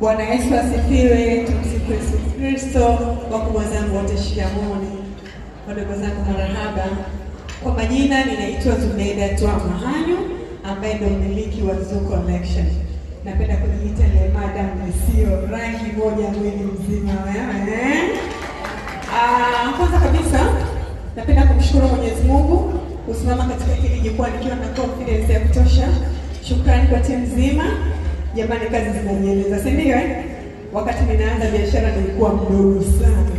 Bwana Yesu asifiwe. Tumsifu Yesu Kristo. Wakubwa zangu wote shikamoni, wadogo zangu marahaba. Kwa majina ninaitwa Zubeida Twa Mahanyu, ambaye ndio mmiliki wa Zoo Collection. Napenda kujiita ile madam sio rangi moja mwili mzima wewe. Kwanza kabisa napenda kumshukuru Mwenyezi Mungu kusimama katika hili jukwaa nikiwa na confidence ya kutosha. Shukrani kwa timu nzima. Jamani, kazi zinaendelea, si ndio? Wakati ninaanza biashara nilikuwa mdogo sana.